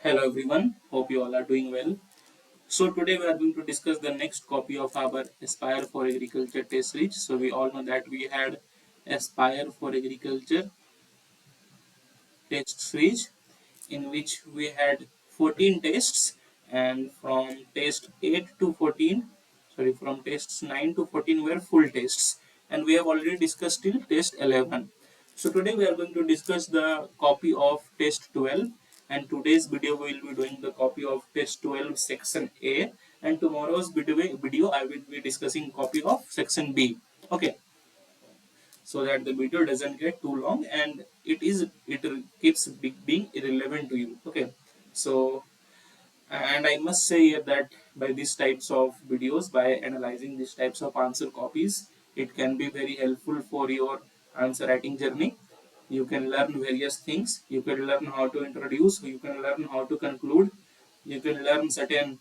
Hello everyone, hope you all are doing well. So today we are going to discuss the next copy of our Aspire for Agriculture test series. So we all know that we had Aspire for Agriculture test series in which we had 14 tests, and from test 8 to 14, from tests 9 to 14 were full tests, and we have already discussed till test 11. So today we are going to discuss the copy of test 12, and today's video we will be doing the copy of test 12 section A, and tomorrow's video I will be discussing copy of section B. Okay, so that the video doesn't get too long and it keeps being irrelevant to you. Okay, so and I must say here that by these types of videos, by analyzing these types of answer copies, it can be very helpful for your answer writing journey. You can learn various things. You can learn how to introduce, you can learn how to conclude, you can learn certain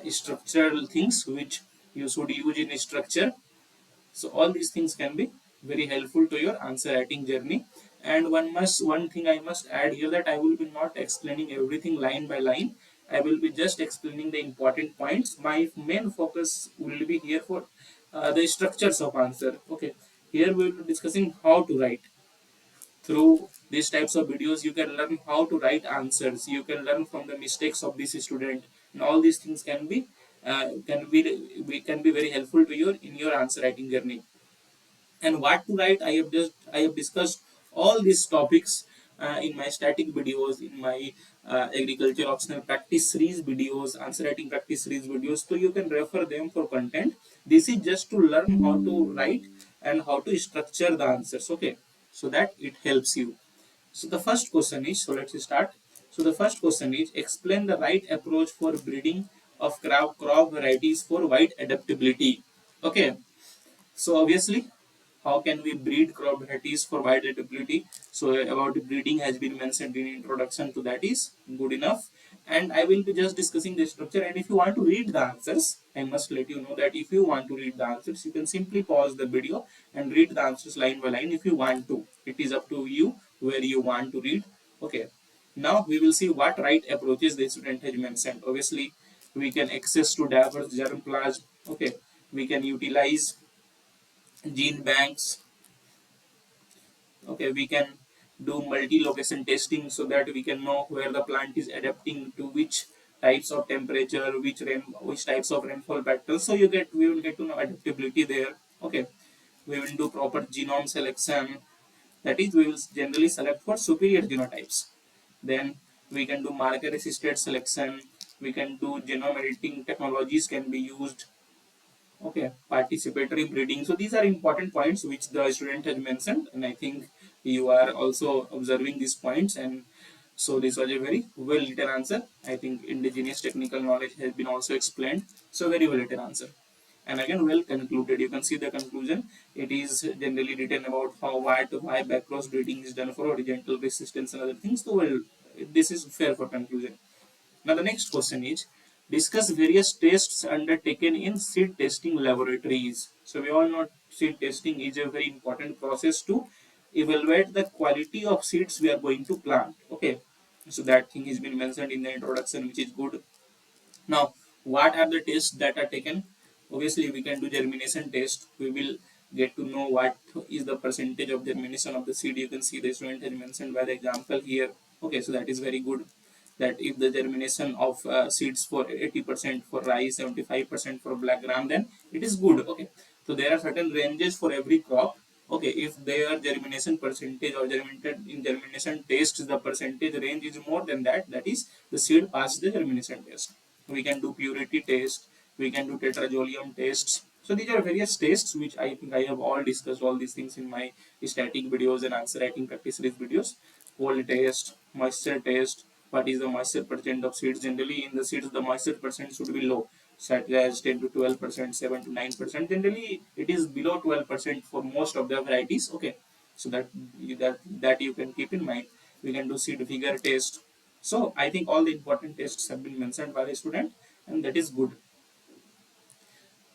structural things which you should use in structure. So all these things can be very helpful to your answer writing journey. And one thing I must add here, that I will be not explaining everything line by line. I will be just explaining the important points. My main focus will be here for the structures of answer. Okay, here we will be discussing how to write. Through these types of videos, you can learn how to write answers. You can learn from the mistakes of this student, and all these things can be very helpful to you in your answer writing journey. And what to write, I have discussed all these topics in my static videos, in my agriculture optional practice series videos, answer writing practice series videos, so you can refer them for content. This is just to learn how to write and how to structure the answers. Okay, so that it helps you. So the first question is, so let's start. So the first question is, explain the right approach for breeding of crop varieties for wide adaptability. Okay, so obviously, how can we breed crop varieties for wide adaptability? So about breeding has been mentioned in introduction to that is good enough. And I will be just discussing the structure. And if you want to read the answers, I must let you know that if you want to read the answers, you can simply pause the video and read the answers line by line if you want to. It is up to you where you want to read. Okay. Now we will see what right approaches the student has mentioned. Obviously, we can access to diverse germ plasm. Okay. We can utilize gene banks. Okay, we can do multi-location testing so that we can know where the plant is adapting to which types of temperature, which types of rainfall patterns. So we will get to know adaptability there. Okay, we will do proper genome selection. That is, we will generally select for superior genotypes. Then we can do marker assisted selection. We can do genome editing technologies can be used. Okay, participatory breeding. So these are important points which the student has mentioned, and I think you are also observing these points. And so this was a very well written answer. I think indigenous technical knowledge has been also explained. So very well written answer. And again, well concluded. You can see the conclusion. It is generally written about why backcross breeding is done for horizontal resistance and other things. So well, this is fair for conclusion. Now the next question is, discuss various tests undertaken in seed testing laboratories. So we all know seed testing is a very important process to evaluate the quality of seeds we are going to plant. Okay, so that thing has been mentioned in the introduction, which is good. Now, what are the tests that are taken? Obviously, we can do germination test. We will get to know what is the percentage of germination of the seed. You can see the student has mentioned by the example here. Okay, so that is very good. That if the germination of seeds for 80% for rice, 75% for black gram, then it is good. Okay, so there are certain ranges for every crop. Okay, if their germination percentage or germination test, the percentage range is more than that, that is the seed passed the germination test. We can do purity test, we can do tetrazoleum tests. So these are various tests which I think I have all discussed all these things in my static videos and answer writing practice series videos. Cold test, moisture test, what is the moisture percent of seeds. Generally in the seeds the moisture percent should be low, such as 10 to 12%, 7 to 9%. Generally it is below 12% for most of the varieties. Okay, so that you can keep in mind. We can do seed vigor test. So I think all the important tests have been mentioned by the student, and that is good.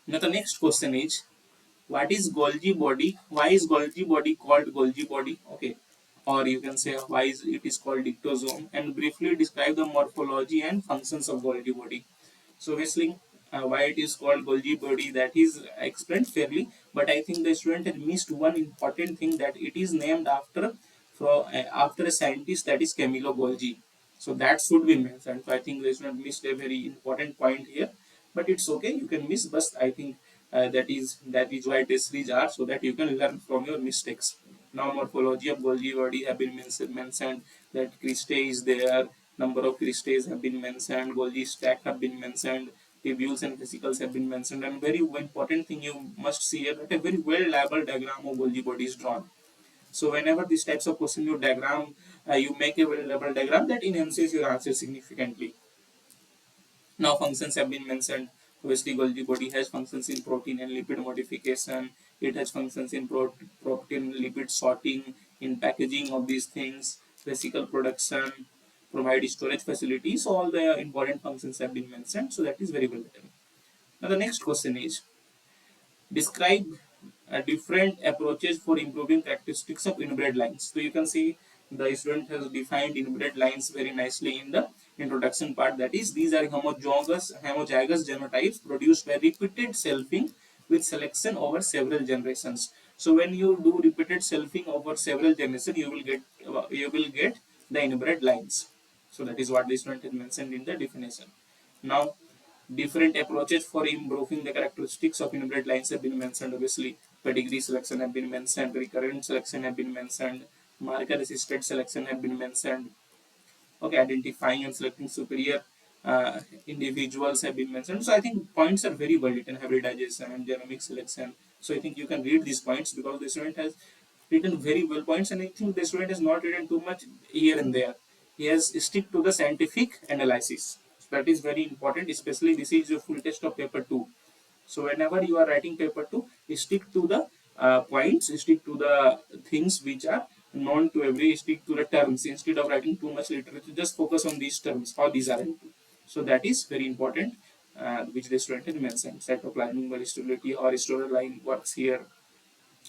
Now the next question is, what is Golgi body? Why is Golgi body called Golgi body? Okay, or you can say why it is called dictosome, and briefly describe the morphology and functions of Golgi body. So obviously, why it is called Golgi body, that is explained fairly, but I think the student has missed one important thing, that it is named after a scientist, that is Camillo Golgi. So that should be mentioned. So I think the student missed a very important point here, but it's okay. You can miss, but I think that is why test series are, so that you can learn from your mistakes. Now morphology of Golgi body have been mentioned, that cristae is there, number of cristae have been mentioned, Golgi stack have been mentioned, tubules and vesicles have been mentioned, and very important thing you must see here, that a very well labeled diagram of Golgi body is drawn. So whenever these types of question you diagram, you make a well labeled diagram, that enhances your answer significantly. Now functions have been mentioned. Obviously, Golgi body has functions in protein and lipid modification. It has functions in protein lipid sorting, in packaging of these things, vesicle production, provide storage facilities. So all the important functions have been mentioned. So that is very well written. Now the next question is, describe different approaches for improving characteristics of inbred lines. So you can see the student has defined inbred lines very nicely in the introduction part. That is, these are homozygous genotypes produced by repeated selfing with selection over several generations. So when you do repeated selfing over several generations, you will get the inbred lines. So that is what the student has mentioned in the definition. Now, different approaches for improving the characteristics of inbred lines have been mentioned. Obviously, pedigree selection have been mentioned, recurrent selection have been mentioned, marker assisted selection have been mentioned. Okay, identifying and selecting superior individuals have been mentioned. So I think points are very well written: hybridization and genomic selection. So I think you can read these points, because the student has written very well points, and I think the student has not written too much here and there. He has stick to the scientific analysis. So that is very important, especially this is your full test of paper 2. So whenever you are writing paper 2, stick to the points, stick to the things which are known to every, stick to the terms instead of writing too much literature. Just focus on these terms, how these are into. So that is very important, which the student has mentioned. Set of lining by stability or historical line works here.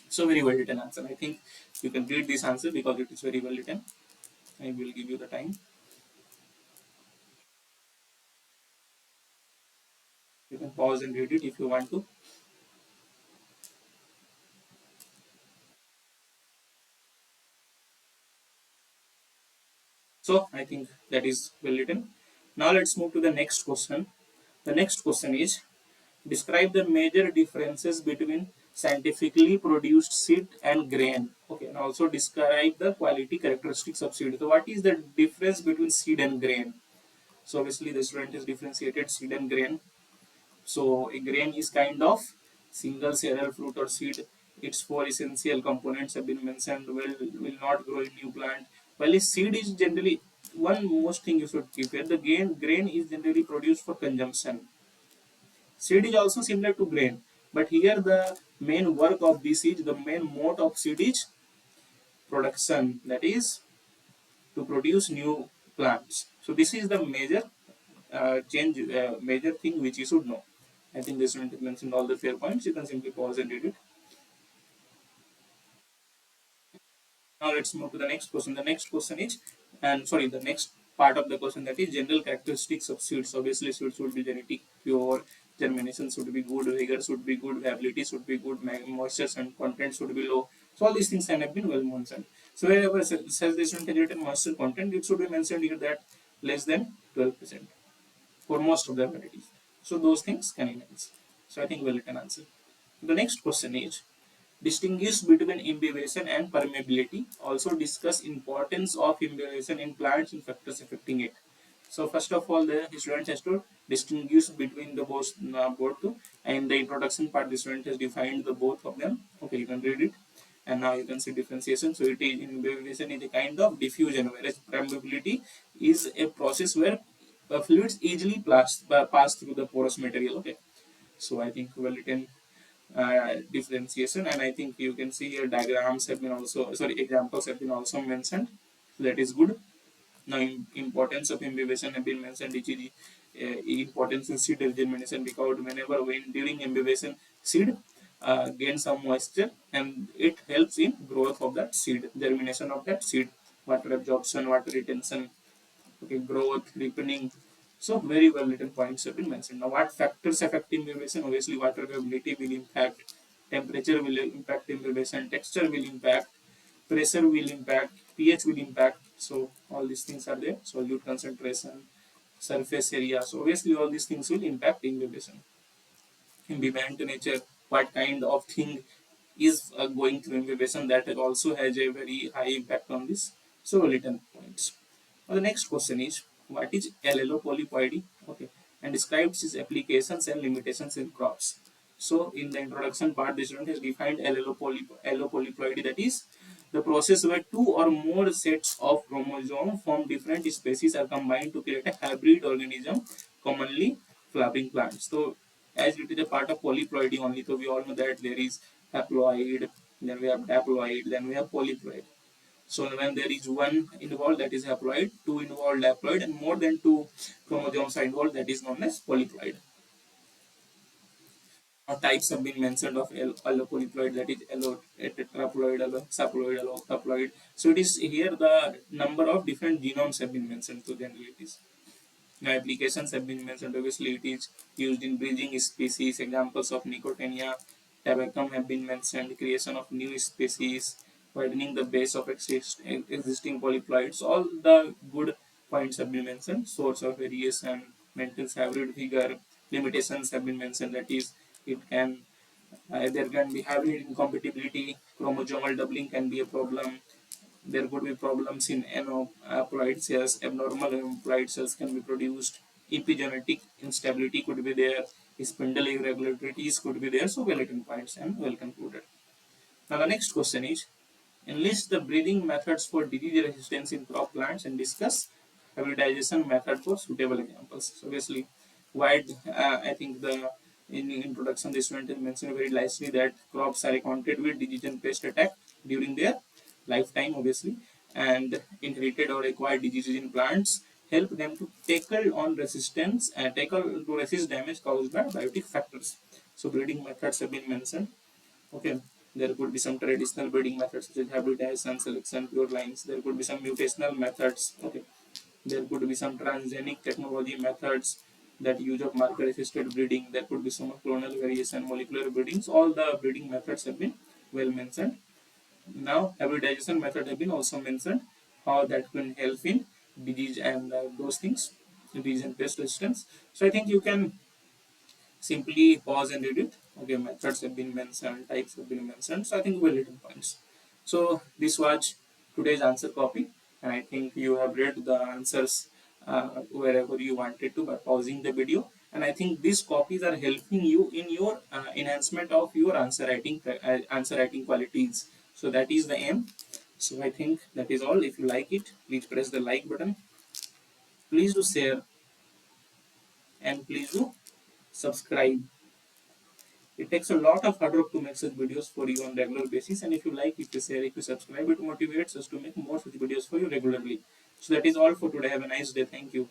So very well written answer. I think you can read this answer because it is very well written. I will give you the time. You can pause and read it if you want to. So I think that is well written. Now let's move to the next question. The next question is, describe the major differences between scientifically produced seed and grain. Okay, and also describe the quality characteristics of seed. So what is the difference between seed and grain? So obviously the student has differentiated seed and grain. So a grain is kind of single cereal fruit or seed. Its four essential components have been mentioned. Will not grow in new plant. While a seed is generally, one most thing you should keep here. The grain is generally produced for consumption. Seed is also similar to grain, but here the main work of this is, the main mode of seed is production. That is to produce new plants. So this is the major major thing which you should know. I think the student mentioned all the fair points. You can simply pause and read it. Now let's move to the next question. The next question is, and sorry, the next part of the question, that is general characteristics of seeds. Obviously, seeds should be genetic, pure, germination should be good, vigor should be good, viability should be good, moisture and content should be low. So all these things have been well mentioned. So wherever it says this one written moisture content, it should be mentioned here that less than 12% for most of the varieties. So those things can enhance. So I think well written answer. The next question is, distinguish between imbibition and permeability. Also discuss importance of imbibition in plants and factors affecting it. So first of all, the student has to distinguish between the both two. And the introduction part, the student has defined the both of them. Okay, you can read it. And now you can see differentiation. So it is, imbibition is a kind of diffusion, whereas permeability is a process where fluids easily pass through the porous material. Okay, so I think well written differentiation, and I think you can see here diagrams have been also, sorry, examples have been also mentioned. So that is good. Now importance of imbibition have been mentioned, which is importance in seed germination, because whenever when during imbibition seed gain some moisture, and it helps in growth of that seed, germination of that seed, water absorption, water retention, okay, growth, ripening. So very well written points have been mentioned. Now, what factors affect imbibition? Obviously, water availability will impact, temperature will impact imbibition, texture will impact, pressure will impact, pH will impact. So all these things are there. Solute concentration, surface area. So obviously, all these things will impact imbibition. Ambivient nature, what kind of thing is going through incubation, that also has a very high impact on this. So written points. Now the next question is, what is allopolyploidy? Okay, and describes its applications and limitations in crops. So in the introduction part, the student has defined allopolyploidy, that is the process where two or more sets of chromosomes from different species are combined to create a hybrid organism, commonly flowering plants. So as it is a part of polyploidy only, so we all know that there is haploid, then we have daploid, then we have polyploid. So when there is one involved, that is haploid, two involved daploid, and more than two chromosomes are involved, that is known as polyploid. Now, types have been mentioned of allopolyploid, that is tetraploid, hexaploid, octaploid. So it is here the number of different genomes have been mentioned. So generally it is. Now, applications have been mentioned. Obviously, it is used in breeding species. Examples of Nicotiana tabacum have been mentioned. Creation of new species, widening the base of existing polyploids. All the good points have been mentioned. Source of variation, maintains hybrid vigor. Limitations have been mentioned. That is, it can there can be hybrid incompatibility. Chromosomal doubling can be a problem. There could be problems in aneuploid cells, abnormal aneuploid cells can be produced, epigenetic instability could be there, spindle irregularities could be there. So well written points and well concluded. Now the next question is, enlist the breeding methods for disease resistance in crop plants and discuss hybridization method for suitable examples. So obviously, wide I think the in the introduction the student has mentioned very nicely that crops are accounted with disease and pest attack during their lifetime, obviously, and inherited or acquired diseases in plants help them to tackle on resistance and tackle to resist damage caused by biotic factors. So breeding methods have been mentioned. Okay, there could be some traditional breeding methods such as hybridization, selection, pure lines. There could be some mutational methods. Okay, there could be some transgenic technology methods, that use of marker-assisted breeding. There could be some clonal variation, molecular breeding. So all the breeding methods have been well mentioned. Now, hybridization method have been also mentioned, how that can help in disease and those things, disease and pest resistance. So I think you can simply pause and read it. Okay, methods have been mentioned, types have been mentioned. So I think well written points. So this was today's answer copy, and I think you have read the answers wherever you wanted to by pausing the video. And I think these copies are helping you in your enhancement of your answer writing qualities. So that is the aim. So I think that is all. If you like it, please press the like button. Please do share, and please do subscribe. It takes a lot of hard work to make such videos for you on regular basis. And if you like, if you share, if you subscribe, it motivates us to make more such videos for you regularly. So that is all for today. Have a nice day. Thank you.